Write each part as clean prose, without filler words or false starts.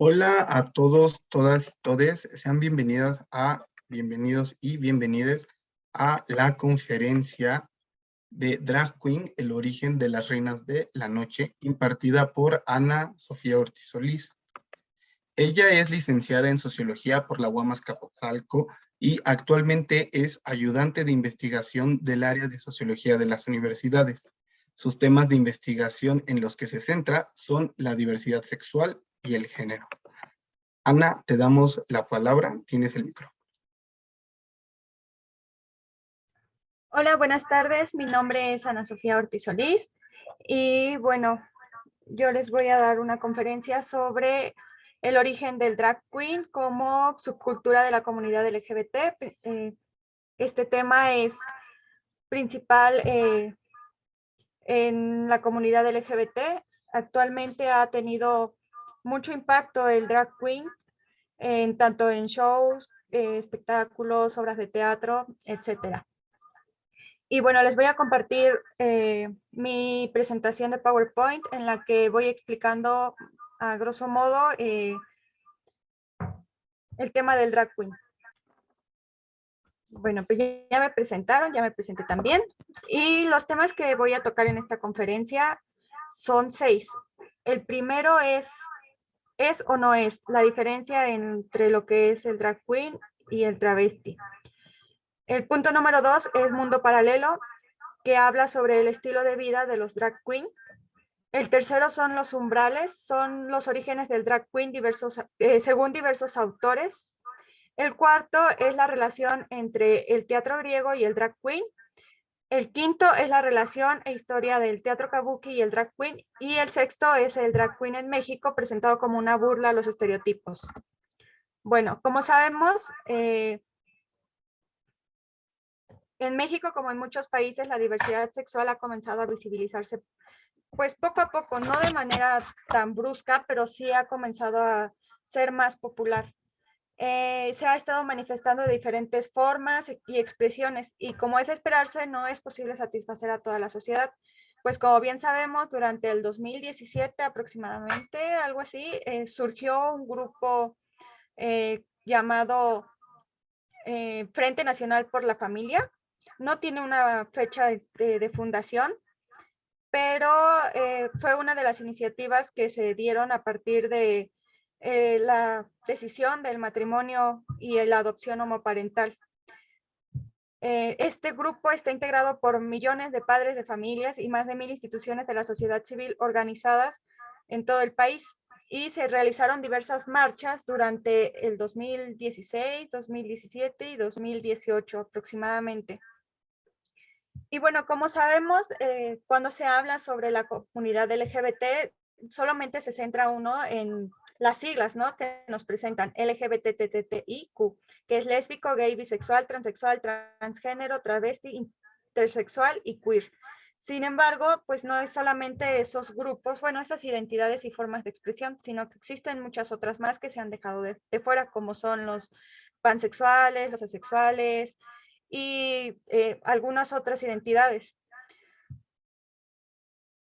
Hola a todos, todas y todes. Sean bienvenidos y bienvenides a la conferencia de Drag Queen, el origen de las reinas de la noche, impartida por Ana Sofía Ortiz Solís. Ella es licenciada en Sociología por la UAM Azcapotzalco y actualmente es ayudante de investigación del área de Sociología de las universidades. Sus temas de investigación en los que se centra son la diversidad sexual y el género. Ana, te damos la palabra, tienes el micro. Hola, buenas tardes. Mi nombre es Ana Sofía Ortiz Solís y bueno, yo les voy a dar una conferencia sobre el origen del drag queen como subcultura de la comunidad LGBT. Este tema es principal en la comunidad LGBT. Actualmente ha tenido mucho impacto el drag queen, tanto en shows, espectáculos, obras de teatro, etcétera. Y bueno, les voy a compartir mi presentación de PowerPoint en la que voy explicando a grosso modo el tema del drag queen. Bueno, pues ya me presentaron, ya me presenté también. Y los temas que voy a tocar en esta conferencia son 6. El primero es o no es la diferencia entre lo que es el drag queen y el travesti. El punto número 2 es mundo paralelo, que habla sobre el estilo de vida de los drag queen. El tercero son los umbrales, son los orígenes del drag queen según diversos autores. El cuarto es la relación entre el teatro griego y el drag queen. El quinto es la relación e historia del teatro kabuki y el drag queen. Y el sexto es el drag queen en México, presentado como una burla a los estereotipos. Bueno, como sabemos, en México, como en muchos países, la diversidad sexual ha comenzado a visibilizarse pues poco a poco, no de manera tan brusca, pero sí ha comenzado a ser más popular. Se ha estado manifestando de diferentes formas y expresiones, y como es de esperarse, no es posible satisfacer a toda la sociedad. Pues como bien sabemos, durante el 2017 aproximadamente, algo así, surgió un grupo llamado Frente Nacional por la Familia. No tiene una fecha de fundación, pero fue una de las iniciativas que se dieron a partir de la decisión del matrimonio y la adopción homoparental. Este grupo está integrado por millones de padres de familias y más de 1000 instituciones de la sociedad civil organizadas en todo el país, y se realizaron diversas marchas durante el 2016, 2017 y 2018 aproximadamente. Y bueno, como sabemos, cuando se habla sobre la comunidad LGBT, solamente se centra uno en las siglas, ¿no? Que nos presentan LGBTTIQ, que es lésbico, gay, bisexual, transexual, transgénero, travesti, intersexual y queer. Sin embargo, pues no es solamente esos grupos, bueno, esas identidades y formas de expresión, sino que existen muchas otras más que se han dejado de fuera, como son los pansexuales, los asexuales, y algunas otras identidades.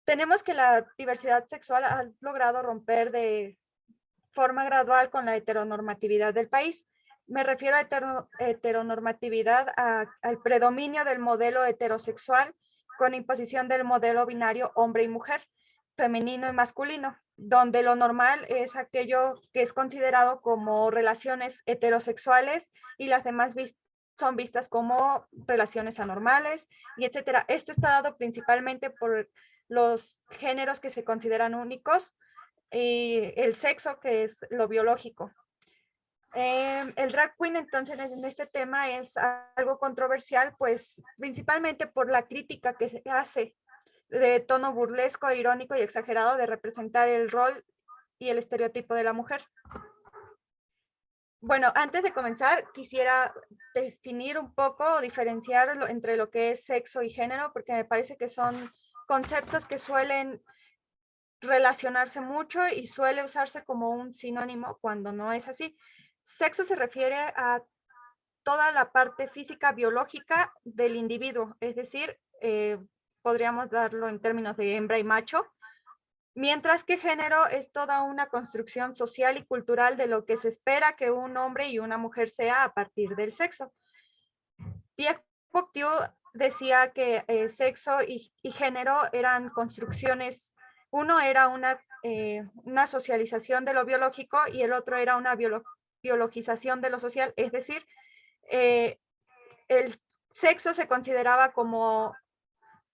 Tenemos que la diversidad sexual ha logrado romper de forma gradual con la heteronormatividad del país. Me refiero a heteronormatividad al predominio del modelo heterosexual con imposición del modelo binario hombre y mujer, femenino y masculino, donde lo normal es aquello que es considerado como relaciones heterosexuales y las demás son vistas como relaciones anormales, y etcétera. Esto está dado principalmente por los géneros que se consideran únicos y el sexo, que es lo biológico. El drag queen, entonces, en este tema es algo controversial, pues principalmente por la crítica que se hace de tono burlesco, irónico y exagerado de representar el rol y el estereotipo de la mujer. Bueno, antes de comenzar, quisiera definir un poco o diferenciar entre lo que es sexo y género, porque me parece que son conceptos que suelen relacionarse mucho y suele usarse como un sinónimo cuando no es así. Sexo se refiere a toda la parte física biológica del individuo, es decir, podríamos darlo en términos de hembra y macho, mientras que género es toda una construcción social y cultural de lo que se espera que un hombre y una mujer sea a partir del sexo. Pierre Bourdieu decía que sexo y género eran construcciones, uno era una socialización de lo biológico y el otro era una biologización de lo social, es decir, el sexo se consideraba como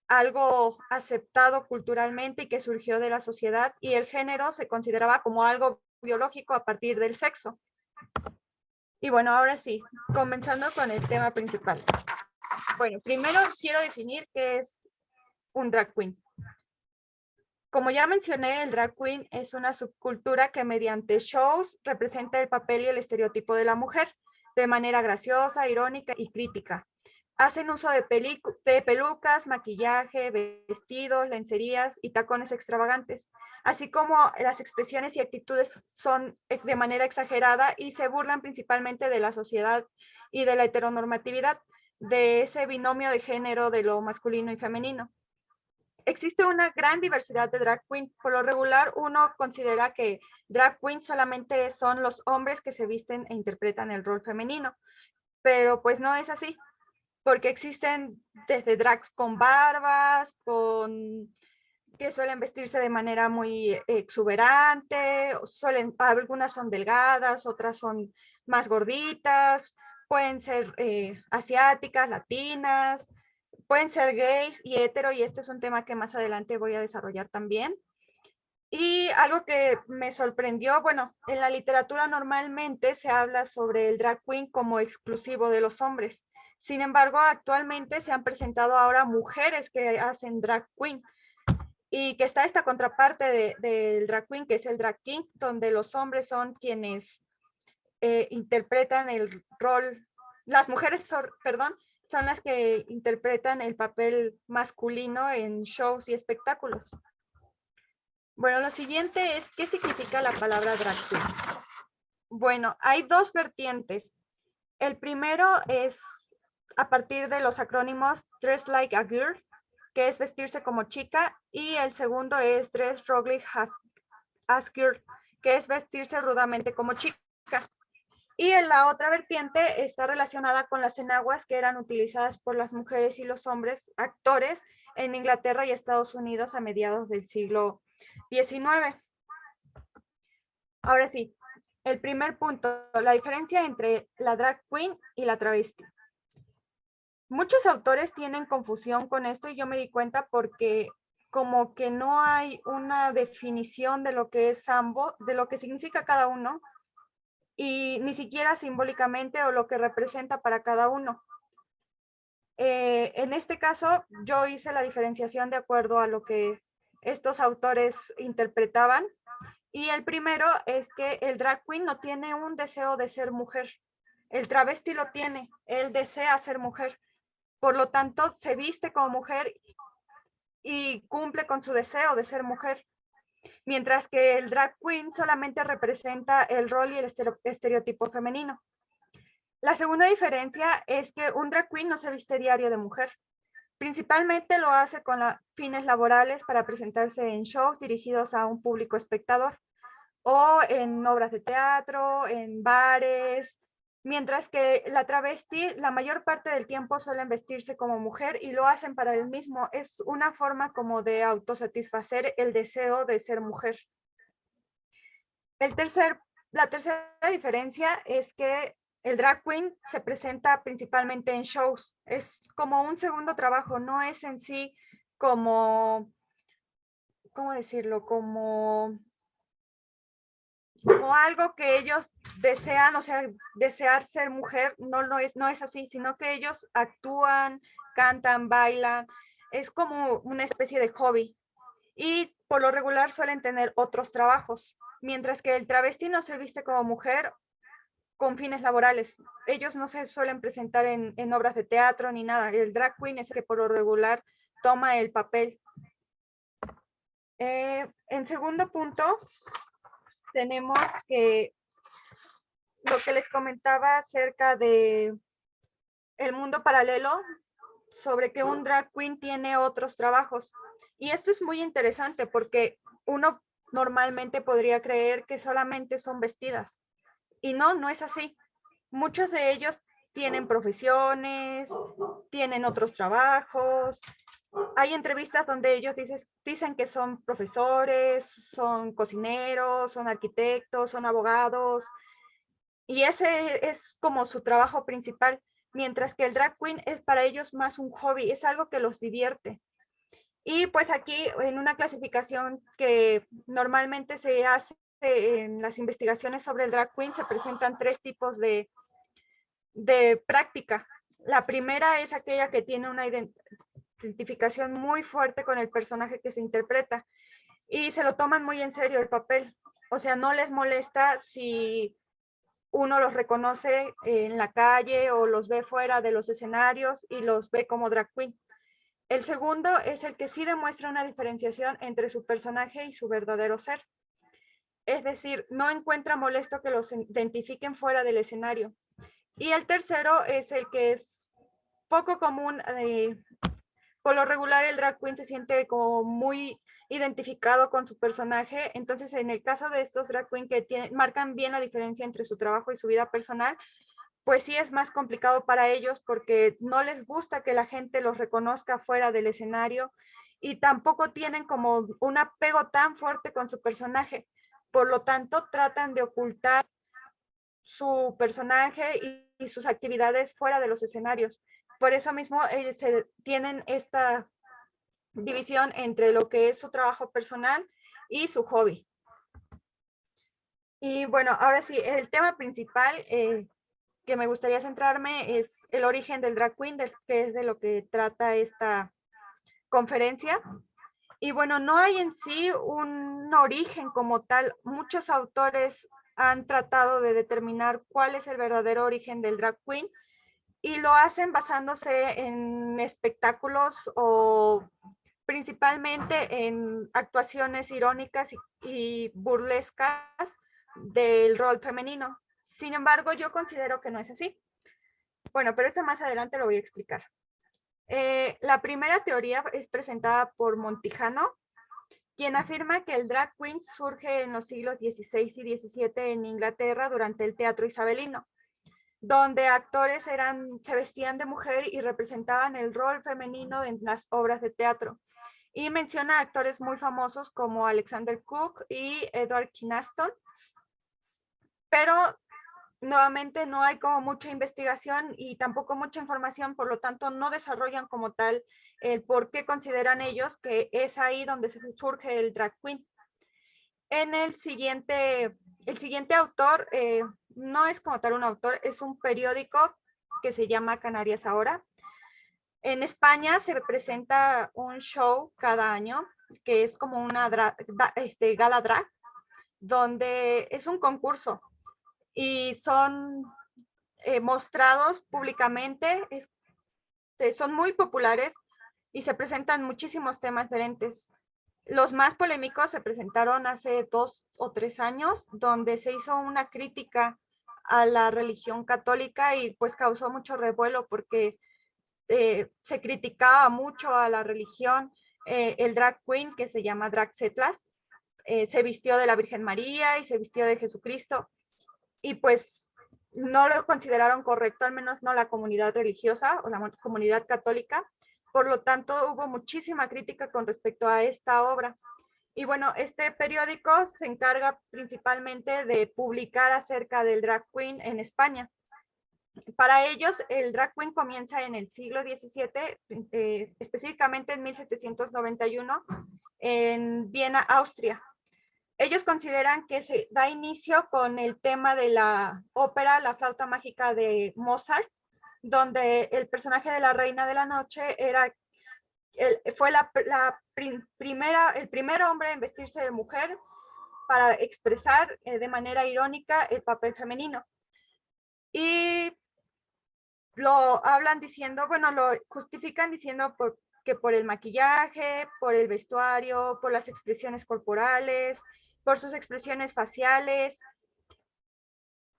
algo aceptado culturalmente y que surgió de la sociedad, y el género se consideraba como algo biológico a partir del sexo. Y bueno, ahora sí, comenzando con el tema principal. Bueno, primero quiero definir qué es un drag queen. Como ya mencioné, el drag queen es una subcultura que mediante shows representa el papel y el estereotipo de la mujer de manera graciosa, irónica y crítica. Hacen uso de pelucas, maquillaje, vestidos, lencerías y tacones extravagantes, así como las expresiones y actitudes son de manera exagerada y se burlan principalmente de la sociedad y de la heteronormatividad, de ese binomio de género de lo masculino y femenino. Existe una gran diversidad de drag queen. Por lo regular, uno considera que drag queen solamente son los hombres que se visten e interpretan el rol femenino, pero pues no es así, porque existen desde drags con barbas, que suelen vestirse de manera muy exuberante, algunas son delgadas, otras son más gorditas, pueden ser asiáticas, latinas, pueden ser gays y hetero, y este es un tema que más adelante voy a desarrollar también. Y algo que me sorprendió, bueno, en la literatura normalmente se habla sobre el drag queen como exclusivo de los hombres. Sin embargo, actualmente se han presentado ahora mujeres que hacen drag queen, y que está esta contraparte del drag queen, que es el drag king, donde los hombres son quienes interpretan el rol, las mujeres perdón, son las que interpretan el papel masculino en shows y espectáculos. Bueno, lo siguiente es, ¿qué significa la palabra drag queen? Bueno, hay dos vertientes. El primero es a partir de los acrónimos Dress Like a Girl, que es vestirse como chica, y el segundo es Dress Roughly as Girl, que es vestirse rudamente como chica. Y en la otra vertiente está relacionada con las enaguas que eran utilizadas por las mujeres y los hombres actores en Inglaterra y Estados Unidos a mediados del siglo XIX. Ahora sí, el primer punto, la diferencia entre la drag queen y la travesti. Muchos autores tienen confusión con esto y yo me di cuenta porque como que no hay una definición de lo que es ambos, de lo que significa cada uno, y ni siquiera simbólicamente o lo que representa para cada uno. En este caso, yo hice la diferenciación de acuerdo a lo que estos autores interpretaban, y el primero es que el drag queen no tiene un deseo de ser mujer. El travesti lo tiene, él desea ser mujer. Por lo tanto, se viste como mujer y cumple con su deseo de ser mujer. Mientras que el drag queen solamente representa el rol y el estereotipo femenino. La segunda diferencia es que un drag queen no se viste diario de mujer. Principalmente lo hace con fines laborales para presentarse en shows dirigidos a un público espectador o en obras de teatro, en bares, mientras que la travesti la mayor parte del tiempo suelen vestirse como mujer y lo hacen para el mismo. Es una forma como de autosatisfacer el deseo de ser mujer. La tercera diferencia es que el drag queen se presenta principalmente en shows. Es como un segundo trabajo, no es en sí como, ¿cómo decirlo? Como algo que ellos desean, o sea, desear ser mujer, no es así, sino que ellos actúan, cantan, bailan, es como una especie de hobby. Y por lo regular suelen tener otros trabajos, mientras que el travesti no se viste como mujer con fines laborales. Ellos no se suelen presentar en obras de teatro ni nada. El drag queen es el que por lo regular toma el papel. En segundo punto, tenemos que lo que les comentaba acerca de el mundo paralelo, sobre que un drag queen tiene otros trabajos. Y esto es muy interesante porque uno normalmente podría creer que solamente son vestidas. Y no, no es así. Muchos de ellos tienen profesiones, tienen otros trabajos. Hay entrevistas donde ellos dicen que son profesores, son cocineros, son arquitectos, son abogados, y ese es como su trabajo principal, mientras que el drag queen es para ellos más un hobby, es algo que los divierte. Y pues aquí en una clasificación que normalmente se hace en las investigaciones sobre el drag queen, se presentan 3 tipos de práctica. La primera es aquella que tiene una identificación muy fuerte con el personaje que se interpreta y se lo toman muy en serio el papel. O sea, no les molesta si uno los reconoce en la calle o los ve fuera de los escenarios y los ve como drag queen. El segundo es el que sí demuestra una diferenciación entre su personaje y su verdadero ser. Es decir, no encuentra molesto que los identifiquen fuera del escenario. Y el tercero es el que es poco común. Por lo regular, el drag queen se siente como muy identificado con su personaje. Entonces, en el caso de estos drag queen que marcan bien la diferencia entre su trabajo y su vida personal, pues sí es más complicado para ellos porque no les gusta que la gente los reconozca fuera del escenario y tampoco tienen como un apego tan fuerte con su personaje. Por lo tanto, tratan de ocultar su personaje y sus actividades fuera de los escenarios. Por eso mismo tienen esta división entre lo que es su trabajo personal y su hobby. Y bueno, ahora sí, el tema principal que me gustaría centrarme es el origen del drag queen, que es de lo que trata esta conferencia. Y bueno, no hay en sí un origen como tal. Muchos autores han tratado de determinar cuál es el verdadero origen del drag queen y lo hacen basándose en espectáculos o principalmente en actuaciones irónicas y burlescas del rol femenino. Sin embargo, yo considero que no es así. Bueno, pero eso más adelante lo voy a explicar. La primera teoría es presentada por Montijano, quien afirma que el drag queen surge en los siglos XVI y XVII en Inglaterra durante el teatro isabelino, donde actores se vestían de mujer y representaban el rol femenino en las obras de teatro. Y menciona actores muy famosos como Alexander Cook y Edward Kynaston, pero nuevamente no hay como mucha investigación y tampoco mucha información, por lo tanto no desarrollan como tal el por qué consideran ellos que es ahí donde surge el drag queen. En el siguiente autor, no es como tal un autor, es un periódico que se llama Canarias Ahora. En España se presenta un show cada año que es como una gala drag, donde es un concurso y son mostrados públicamente, son muy populares y se presentan muchísimos temas diferentes. Los más polémicos se presentaron hace 2 o 3 años, donde se hizo una crítica a la religión católica y pues causó mucho revuelo porque se criticaba mucho a la religión. El drag queen, que se llama Drag Zetlas, se vistió de la Virgen María y se vistió de Jesucristo y pues no lo consideraron correcto, al menos no la comunidad religiosa o la comunidad católica. Por lo tanto, hubo muchísima crítica con respecto a esta obra. Y bueno, este periódico se encarga principalmente de publicar acerca del drag queen en España. Para ellos, el drag queen comienza en el siglo XVII, específicamente en 1791, en Viena, Austria. Ellos consideran que se da inicio con el tema de la ópera La flauta mágica de Mozart, donde el personaje de la Reina de la Noche fue el primer hombre en vestirse de mujer para expresar de manera irónica el papel femenino. Y lo hablan diciendo, bueno, lo justifican diciendo que por el maquillaje, por el vestuario, por las expresiones corporales, por sus expresiones faciales.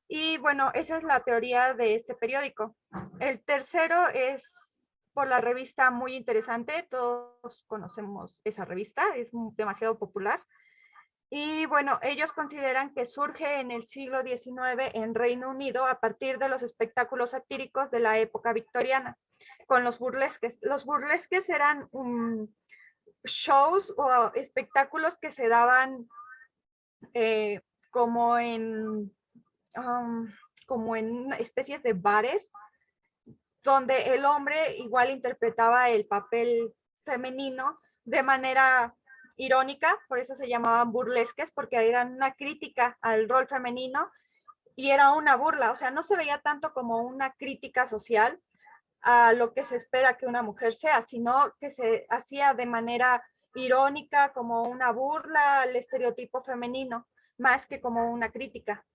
Y bueno, esa es la teoría de este periódico. El tercero es por la revista Muy Interesante. Todos conocemos esa revista, es demasiado popular. Y bueno, ellos consideran que surge en el siglo XIX en Reino Unido a partir de los espectáculos satíricos de la época victoriana, con los burlesques. Los burlesques eran shows o espectáculos que se daban como en especies de bares, donde el hombre igual interpretaba el papel femenino de manera irónica, por eso se llamaban burlesques, porque eran una crítica al rol femenino y era una burla, o sea, no se veía tanto como una crítica social a lo que se espera que una mujer sea, sino que se hacía de manera irónica, como una burla al estereotipo femenino, más que como una crítica.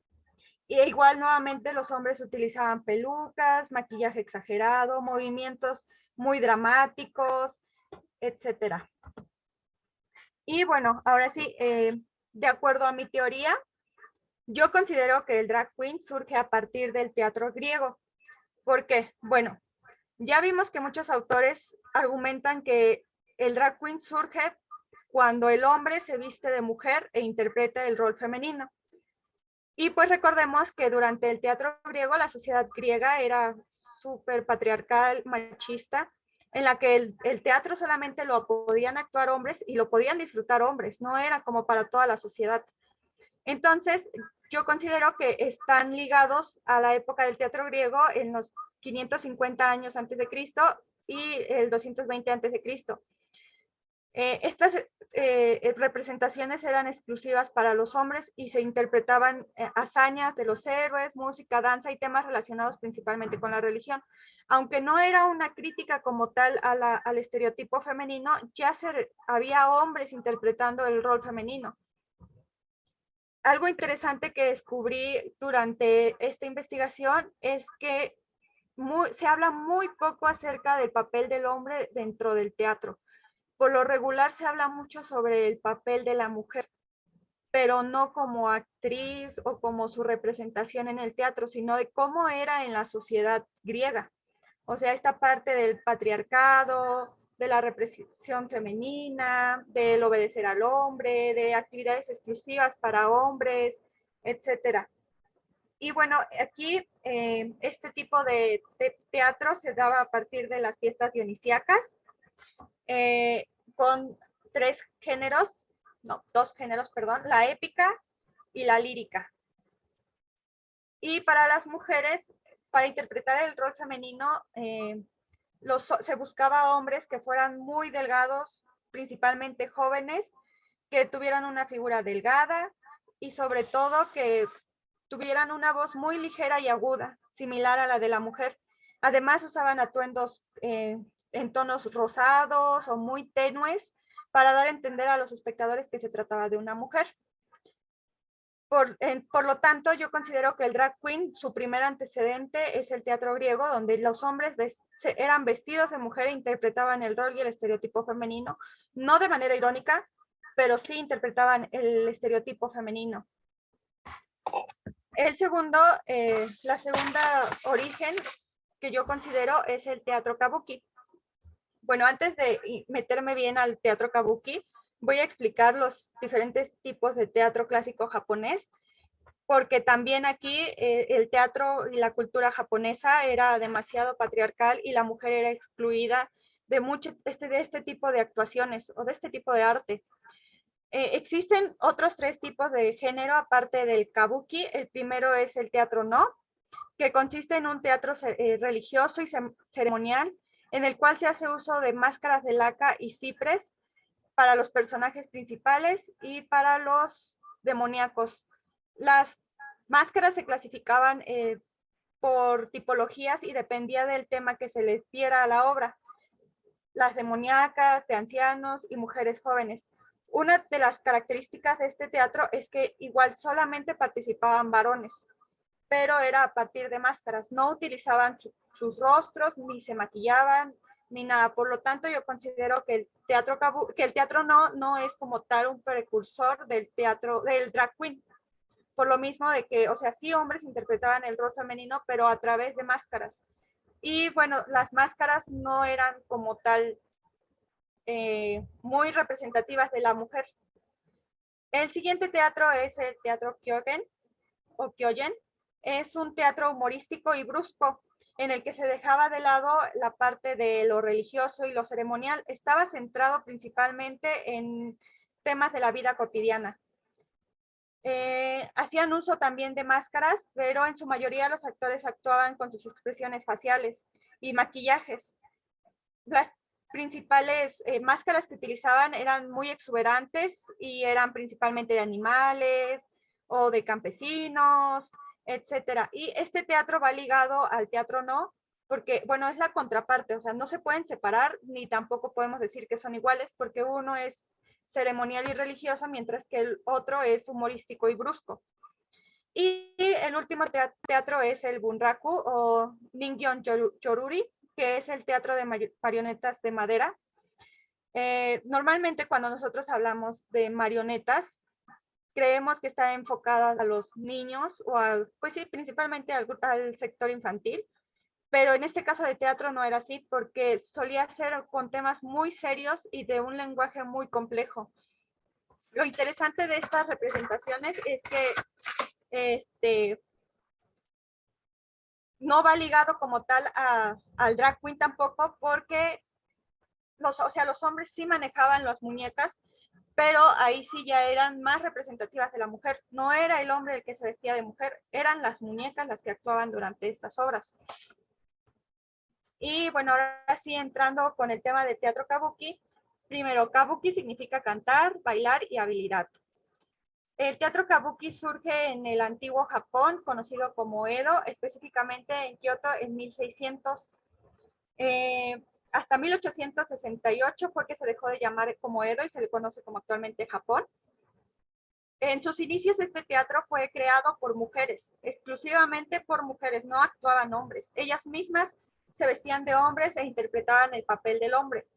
Y igual nuevamente los hombres utilizaban pelucas, maquillaje exagerado, movimientos muy dramáticos, etcétera. Y bueno, ahora sí, de acuerdo a mi teoría, yo considero que el drag queen surge a partir del teatro griego. ¿Por qué? Bueno, ya vimos que muchos autores argumentan que el drag queen surge cuando el hombre se viste de mujer e interpreta el rol femenino. Y pues recordemos que durante el teatro griego, la sociedad griega era súper patriarcal, machista, en la que el teatro solamente lo podían actuar hombres y lo podían disfrutar hombres, no era como para toda la sociedad. Entonces, yo considero que están ligados a la época del teatro griego en los 550 años antes de Cristo y el 220 antes de Cristo. Estas representaciones eran exclusivas para los hombres y se interpretaban hazañas de los héroes, música, danza y temas relacionados principalmente con la religión. Aunque no era una crítica como tal al estereotipo femenino, ya había hombres interpretando el rol femenino. Algo interesante que descubrí durante esta investigación es que se habla muy poco acerca del papel del hombre dentro del teatro. Por lo regular se habla mucho sobre el papel de la mujer, pero no como actriz o como su representación en el teatro, sino de cómo era en la sociedad griega. O sea, esta parte del patriarcado, de la represión femenina, del obedecer al hombre, de actividades exclusivas para hombres, etcétera. Y bueno, aquí este tipo de teatro se daba a partir de las fiestas dionisíacas, con dos géneros, perdón, la épica y la lírica. Y para las mujeres, para interpretar el rol femenino, se buscaba hombres que fueran muy delgados, principalmente jóvenes, que tuvieran una figura delgada y sobre todo que tuvieran una voz muy ligera y aguda, similar a la de la mujer. Además usaban atuendos en tonos rosados o muy tenues para dar a entender a los espectadores que se trataba de una mujer. Por lo tanto, yo considero que el drag queen, su primer antecedente es el teatro griego, donde los hombres eran vestidos de mujer e interpretaban el rol y el estereotipo femenino, no de manera irónica, pero sí interpretaban el estereotipo femenino. La segunda origen que yo considero es el teatro kabuki. Bueno, antes de meterme bien al teatro kabuki, voy a explicar los diferentes tipos de teatro clásico japonés, porque también aquí el teatro y la cultura japonesa era demasiado patriarcal y la mujer era excluida de este tipo de actuaciones o de este tipo de arte. Existen otros tres tipos de género aparte del kabuki. El primero es el teatro no, que consiste en un teatro religioso y ceremonial, en el cual se hace uso de máscaras de laca y ciprés para los personajes principales y para los demoníacos. Las máscaras se clasificaban por tipologías y dependía del tema que se les diera a la obra. Las demoníacas, de ancianos y mujeres jóvenes. Una de las características de este teatro es que igual solamente participaban varones, pero era a partir de máscaras. No utilizaban sus rostros, ni se maquillaban, ni nada. Por lo tanto, yo considero que el teatro no es como tal un precursor del drag queen. Por lo mismo de que, o sea, sí hombres interpretaban el rol femenino, pero a través de máscaras. Y bueno, las máscaras no eran como tal muy representativas de la mujer. El siguiente teatro es el teatro Kyogen o Kyogen. Es un teatro humorístico y brusco en el que se dejaba de lado la parte de lo religioso y lo ceremonial. Estaba centrado principalmente en temas de la vida cotidiana. Hacían uso también de máscaras, pero en su mayoría los actores actuaban con sus expresiones faciales y maquillajes. Las principales máscaras que utilizaban eran muy exuberantes y eran principalmente de animales o de campesinos, etcétera. Y este teatro va ligado al teatro no, porque, bueno, es la contraparte, o sea, no se pueden separar ni tampoco podemos decir que son iguales, porque uno es ceremonial y religioso, mientras que el otro es humorístico y brusco. Y el último teatro es el Bunraku o Ningyon Choruri, que es el teatro de marionetas de madera. Normalmente cuando nosotros hablamos de marionetas, creemos que está enfocada a los niños o pues sí, principalmente al sector infantil, pero en este caso de teatro no era así porque solía ser con temas muy serios y de un lenguaje muy complejo. Lo interesante de estas representaciones es que no va ligado como tal al drag queen tampoco, porque los hombres sí manejaban las muñecas, pero ahí sí ya eran más representativas de la mujer. No era el hombre el que se vestía de mujer, eran las muñecas las que actuaban durante estas obras. Y bueno, ahora sí entrando con el tema de teatro kabuki. Primero, kabuki significa cantar, bailar y habilidad. El teatro kabuki surge en el antiguo Japón, conocido como Edo, específicamente en Kioto en 1600. Hasta 1868 fue que se dejó de llamar como Edo y se le conoce como actualmente Japón. En sus inicios este teatro fue creado por mujeres, exclusivamente por mujeres, no actuaban hombres. Ellas mismas se vestían de hombres e interpretaban el papel del hombre.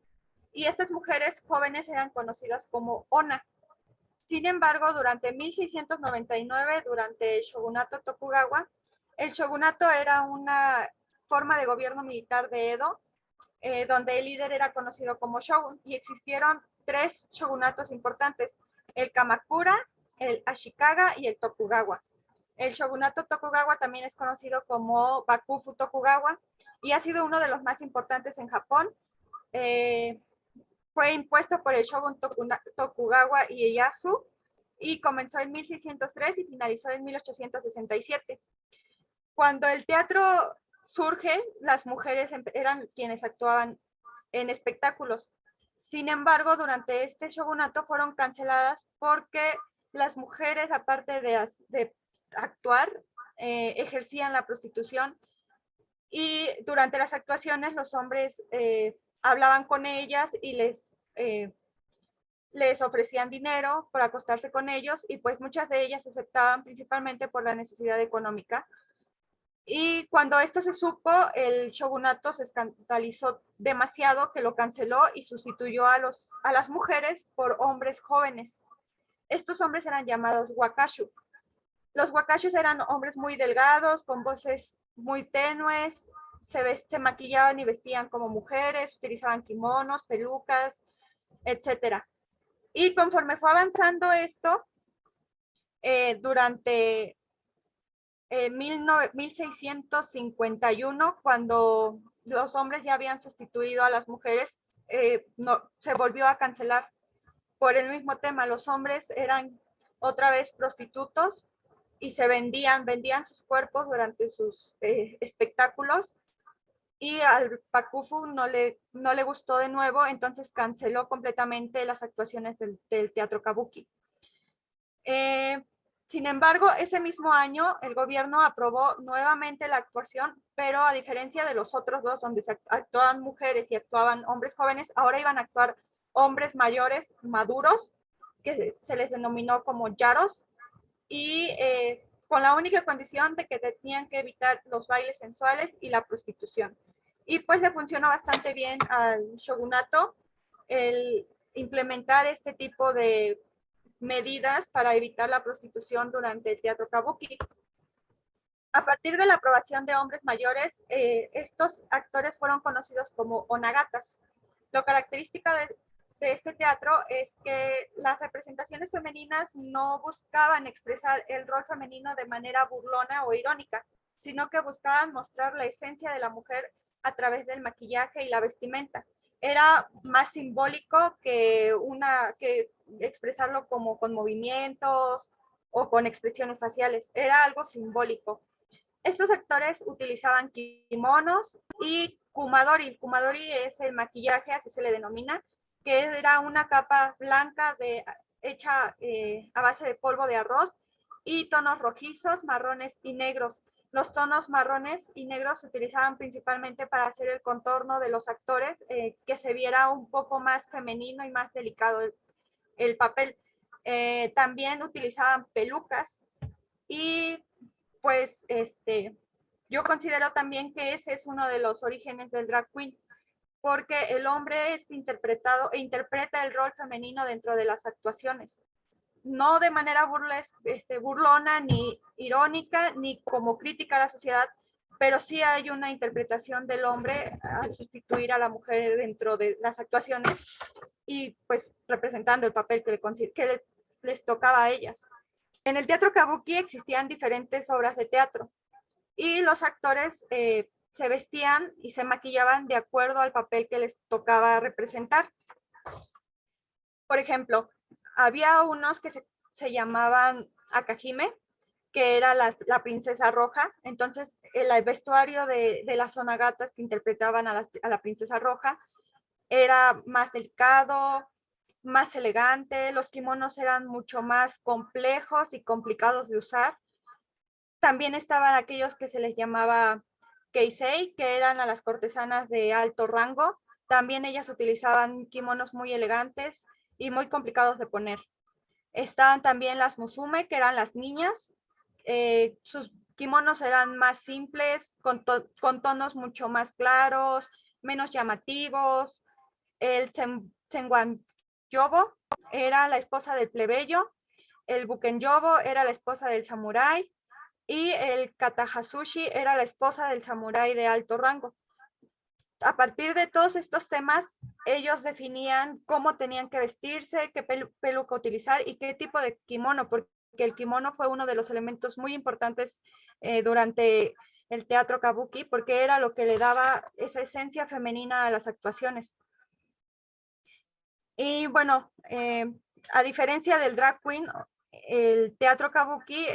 Y estas mujeres jóvenes eran conocidas como Onna. Sin embargo, durante 1699, durante el shogunato Tokugawa, el shogunato era una forma de gobierno militar de Edo, donde el líder era conocido como shogun, y existieron tres shogunatos importantes: el Kamakura, el Ashikaga y el Tokugawa. El shogunato Tokugawa también es conocido como Bakufu Tokugawa y ha sido uno de los más importantes en Japón. Fue impuesto por el shogun Tokugawa Ieyasu y comenzó en 1603 y finalizó en 1867. Cuando el teatro surge, las mujeres eran quienes actuaban en espectáculos. Sin embargo, durante este shogunato fueron canceladas porque las mujeres, aparte de actuar, ejercían la prostitución, y durante las actuaciones los hombres hablaban con ellas y les ofrecían dinero por acostarse con ellos, y pues muchas de ellas aceptaban principalmente por la necesidad económica. Y cuando esto se supo, el shogunato se escandalizó demasiado, que lo canceló y sustituyó a las mujeres por hombres jóvenes. Estos hombres eran llamados wakashu. Los wakashus eran hombres muy delgados, con voces muy tenues, se maquillaban y vestían como mujeres, utilizaban kimonos, pelucas, etcétera. Y conforme fue avanzando esto, durante 1651, cuando los hombres ya habían sustituido a las mujeres, se volvió a cancelar por el mismo tema. Los hombres eran otra vez prostitutos y se vendían sus cuerpos durante sus espectáculos, y al Bakufu no le gustó de nuevo, entonces canceló completamente las actuaciones del teatro kabuki. Sin embargo, ese mismo año el gobierno aprobó nuevamente la actuación, pero a diferencia de los otros dos, donde actuaban mujeres y actuaban hombres jóvenes, ahora iban a actuar hombres mayores, maduros, que se les denominó como yaros, y con la única condición de que tenían que evitar los bailes sensuales y la prostitución. Y pues le funcionó bastante bien al shogunato el implementar este tipo de medidas para evitar la prostitución durante el teatro kabuki. A partir de la aprobación de hombres mayores, estos actores fueron conocidos como onagatas. Lo característico de este teatro es que las representaciones femeninas no buscaban expresar el rol femenino de manera burlona o irónica, sino que buscaban mostrar la esencia de la mujer a través del maquillaje y la vestimenta. Era más simbólico que expresarlo como con movimientos o con expresiones faciales. Era algo simbólico. Estos actores utilizaban kimonos y kumadori. Kumadori es el maquillaje, así se le denomina, que era una capa blanca hecha a base de polvo de arroz y tonos rojizos, marrones y negros. Los tonos marrones y negros se utilizaban principalmente para hacer el contorno de los actores, que se viera un poco más femenino y más delicado el papel. También utilizaban pelucas y pues yo considero también que ese es uno de los orígenes del drag queen, porque el hombre es interpretado e interpreta el rol femenino dentro de las actuaciones. No de manera burlona, ni irónica, ni como crítica a la sociedad, pero sí hay una interpretación del hombre al sustituir a la mujer dentro de las actuaciones y pues representando el papel que les tocaba a ellas. En el teatro kabuki existían diferentes obras de teatro y los actores se vestían y se maquillaban de acuerdo al papel que les tocaba representar. Por ejemplo, había unos que se llamaban Akahime, que era la princesa roja. Entonces, el vestuario de las onagatas que interpretaban a la princesa roja era más delicado, más elegante. Los kimonos eran mucho más complejos y complicados de usar. También estaban aquellos que se les llamaba keisei, que eran a las cortesanas de alto rango. También ellas utilizaban kimonos muy elegantes y muy complicados de poner. Estaban también las musume, que eran las niñas. Sus kimonos eran más simples, con tonos mucho más claros, menos llamativos. El senwan yobo era la esposa del plebeyo. El buken yobo era la esposa del samurái. Y el katahasushi era la esposa del samurái de alto rango. A partir de todos estos temas, ellos definían cómo tenían que vestirse, qué peluca utilizar y qué tipo de kimono, porque el kimono fue uno de los elementos muy importantes durante el teatro kabuki, porque era lo que le daba esa esencia femenina a las actuaciones. Y bueno, a diferencia del drag queen, el teatro kabuki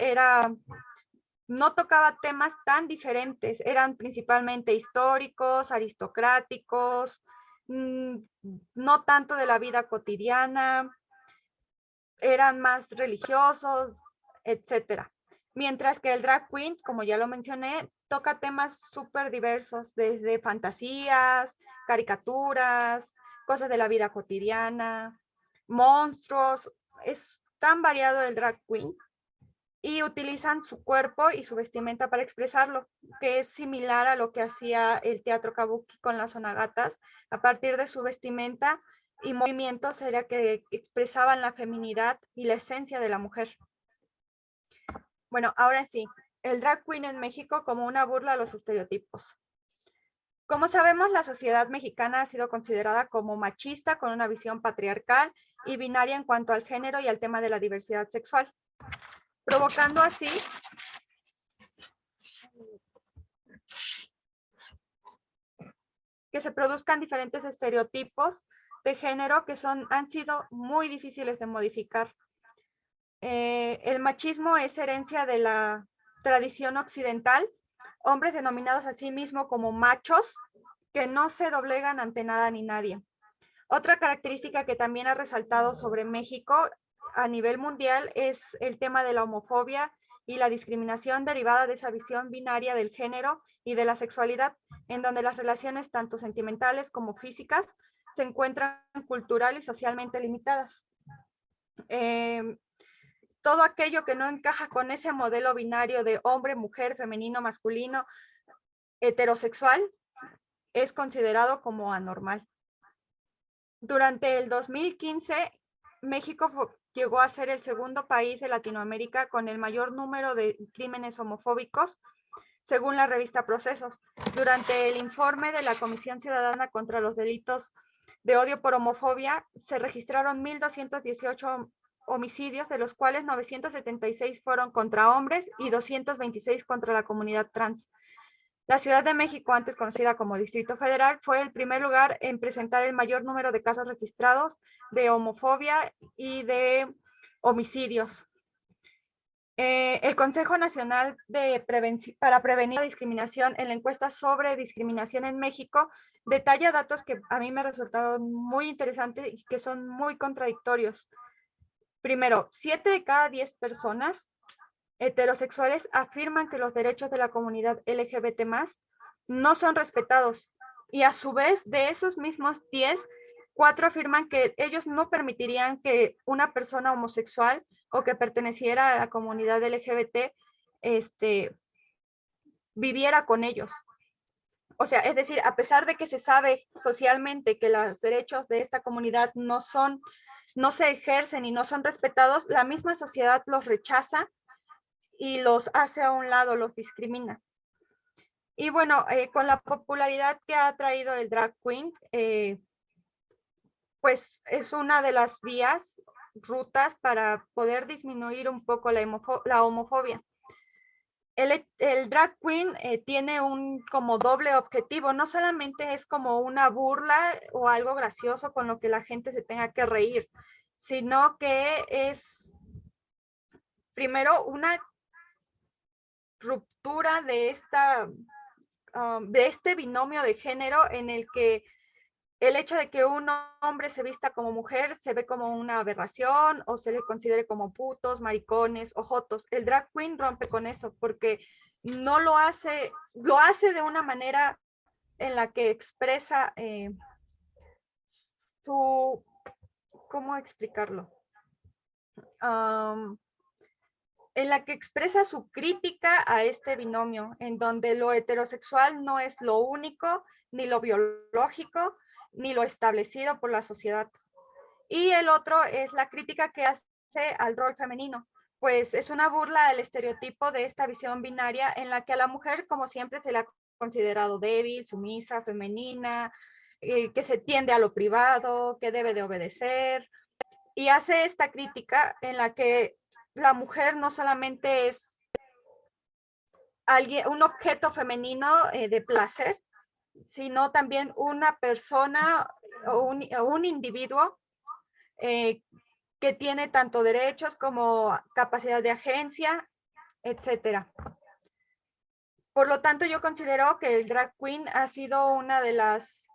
no tocaba temas tan diferentes, eran principalmente históricos, aristocráticos, no tanto de la vida cotidiana, eran más religiosos, etcétera. Mientras que el drag queen, como ya lo mencioné, toca temas súper diversos, desde fantasías, caricaturas, cosas de la vida cotidiana, monstruos. Es tan variado el drag queen y utilizan su cuerpo y su vestimenta para expresarlo, que es similar a lo que hacía el teatro kabuki con las onagatas. A partir de su vestimenta y movimientos era que expresaban la feminidad y la esencia de la mujer. Bueno, ahora sí, el drag queen en México como una burla a los estereotipos. Como sabemos, la sociedad mexicana ha sido considerada como machista, con una visión patriarcal y binaria en cuanto al género y al tema de la diversidad sexual, provocando así que se produzcan diferentes estereotipos de género que han sido muy difíciles de modificar. El machismo es herencia de la tradición occidental, hombres denominados a sí mismos como machos, que no se doblegan ante nada ni nadie. Otra característica que también ha resaltado sobre México a nivel mundial es el tema de la homofobia y la discriminación derivada de esa visión binaria del género y de la sexualidad, en donde las relaciones tanto sentimentales como físicas se encuentran cultural y socialmente limitadas. Todo aquello que no encaja con ese modelo binario de hombre, mujer, femenino, masculino, heterosexual, es considerado como anormal. Durante el 2015, México llegó a ser el segundo país de Latinoamérica con el mayor número de crímenes homofóbicos, según la revista Procesos. Durante el informe de la Comisión Ciudadana contra los Delitos de Odio por Homofobia, se registraron 1,218 homicidios, de los cuales 976 fueron contra hombres y 226 contra la comunidad trans. La Ciudad de México, antes conocida como Distrito Federal, fue el primer lugar en presentar el mayor número de casos registrados de homofobia y de homicidios. El Consejo Nacional para Prevenir la Discriminación, en la encuesta sobre discriminación en México, detalla datos que a mí me resultaron muy interesantes y que son muy contradictorios. Primero, 7 de cada 10 personas heterosexuales afirman que los derechos de la comunidad LGBT+ no son respetados, y a su vez de esos mismos 10, 4 afirman que ellos no permitirían que una persona homosexual o que perteneciera a la comunidad LGBT viviera con ellos. O sea, es decir, a pesar de que se sabe socialmente que los derechos de esta comunidad no se ejercen y no son respetados, la misma sociedad los rechaza y los hace a un lado, los discrimina. Y bueno, con la popularidad que ha traído el drag queen, pues es una de las rutas para poder disminuir un poco la homofobia. El drag queen tiene un como doble objetivo, no solamente es como una burla o algo gracioso con lo que la gente se tenga que reír, sino que es primero una ruptura de este binomio de género en el que el hecho de que un hombre se vista como mujer se ve como una aberración o se le considere como putos, maricones o jotos. El drag queen rompe con eso porque no lo hace de una manera en la que expresa ¿cómo explicarlo? En la que expresa su crítica a este binomio, en donde lo heterosexual no es lo único, ni lo biológico, ni lo establecido por la sociedad. Y el otro es la crítica que hace al rol femenino, pues es una burla al estereotipo de esta visión binaria en la que a la mujer, como siempre, se le ha considerado débil, sumisa, femenina, que se tiende a lo privado, que debe de obedecer, y hace esta crítica en la que la mujer no solamente es un objeto femenino de placer, sino también una persona o un individuo que tiene tanto derechos como capacidad de agencia, etcétera. Por lo tanto, yo considero que el drag queen ha sido una de las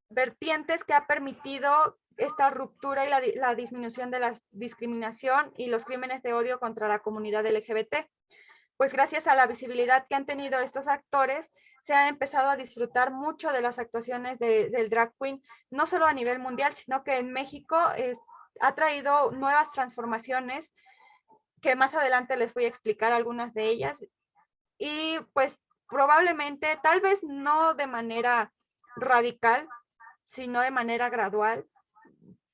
vertientes que ha permitido esta ruptura y la disminución de la discriminación y los crímenes de odio contra la comunidad LGBT. Pues gracias a la visibilidad que han tenido estos actores, se ha empezado a disfrutar mucho de las actuaciones del drag queen, no solo a nivel mundial, sino que en México ha traído nuevas transformaciones, que más adelante les voy a explicar algunas de ellas. Y pues probablemente, tal vez no de manera radical, sino de manera gradual,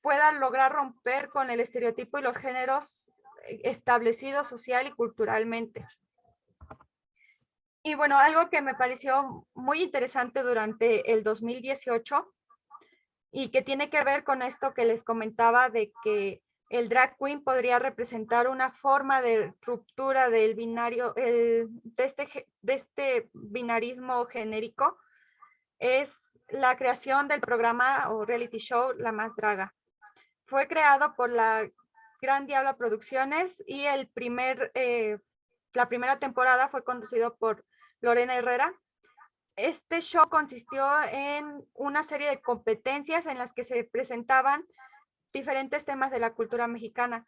puedan lograr romper con el estereotipo y los géneros establecidos social y culturalmente. Y bueno, algo que me pareció muy interesante durante el 2018 y que tiene que ver con esto que les comentaba de que el drag queen podría representar una forma de ruptura del binario, de este binarismo genérico, es la creación del programa o reality show La Más Draga. Fue creado por la Gran Diabla Producciones y la primera temporada fue conducido por Lorena Herrera. Este show consistió en una serie de competencias en las que se presentaban diferentes temas de la cultura mexicana,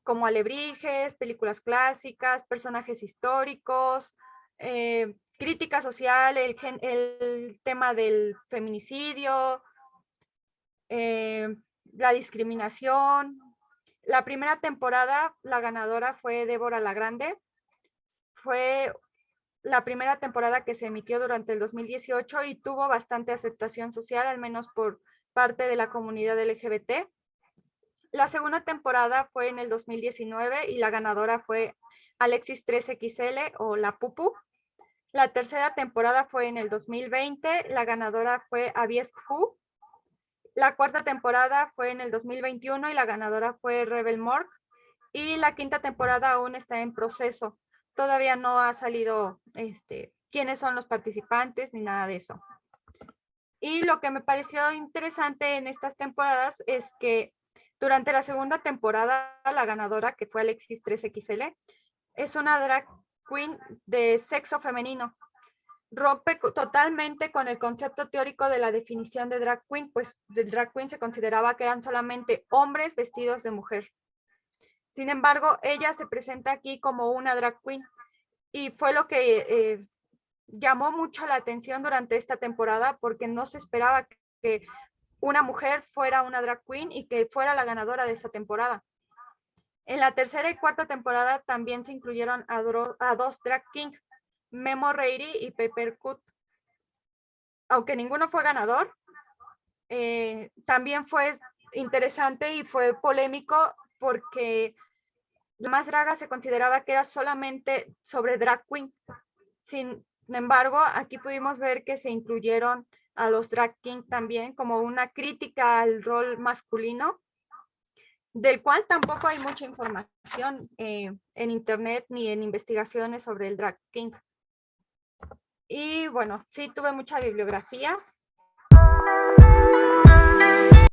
como alebrijes, películas clásicas, personajes históricos, crítica social, el tema del feminicidio, la discriminación. La primera temporada, la ganadora fue Débora La Grande. Fue la primera temporada que se emitió durante el 2018 y tuvo bastante aceptación social, al menos por parte de la comunidad LGBT. La segunda temporada fue en el 2019 y la ganadora fue Alexis 3XL o La Pupu. La tercera temporada fue en el 2020, la ganadora fue Abies Hu. La cuarta temporada fue en el 2021 y la ganadora fue Rebel Morg. Y la quinta temporada aún está en proceso. Todavía no ha salido quiénes son los participantes ni nada de eso. Y lo que me pareció interesante en estas temporadas es que durante la segunda temporada, la ganadora, que fue Alexis 3XL, es una drag queen de sexo femenino. Rompe totalmente con el concepto teórico de la definición de drag queen, pues del drag queen se consideraba que eran solamente hombres vestidos de mujer. Sin embargo, ella se presenta aquí como una drag queen y fue lo que llamó mucho la atención durante esta temporada porque no se esperaba que una mujer fuera una drag queen y que fuera la ganadora de esta temporada. En la tercera y cuarta temporada también se incluyeron a dos drag king, Memo Reiri y Pepper Cut. Aunque ninguno fue ganador, también fue interesante y fue polémico porque la Más Draga se consideraba que era solamente sobre drag queen. Sin embargo, aquí pudimos ver que se incluyeron a los drag king también como una crítica al rol masculino, del cual tampoco hay mucha información en internet ni en investigaciones sobre el drag king. Y bueno, sí tuve mucha bibliografía